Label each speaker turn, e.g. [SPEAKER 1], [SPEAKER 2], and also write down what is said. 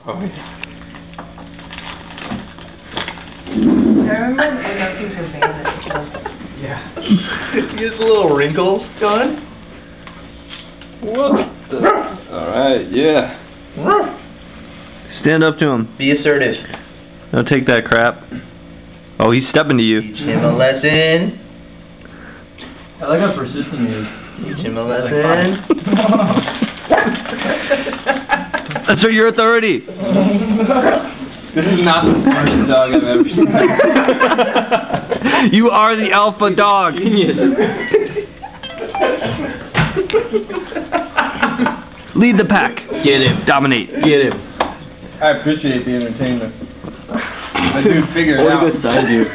[SPEAKER 1] Oh, yeah.
[SPEAKER 2] I remember when those things were bandaged.
[SPEAKER 1] Yeah. He has little wrinkles going.
[SPEAKER 3] What the? Alright, yeah.
[SPEAKER 4] Stand up to him.
[SPEAKER 1] Be assertive.
[SPEAKER 4] Don't take that crap. Oh, he's stepping to you.
[SPEAKER 1] Teach him a lesson.
[SPEAKER 3] I like how persistent he is.
[SPEAKER 1] Teach him a lesson.
[SPEAKER 4] Assert your authority.
[SPEAKER 3] This is not the smartest dog I've ever seen.
[SPEAKER 4] You are the alpha dog. Lead the pack.
[SPEAKER 3] Get him.
[SPEAKER 4] Dominate.
[SPEAKER 3] Get him. I appreciate the entertainment. That dude figured it out.
[SPEAKER 4] Beside you.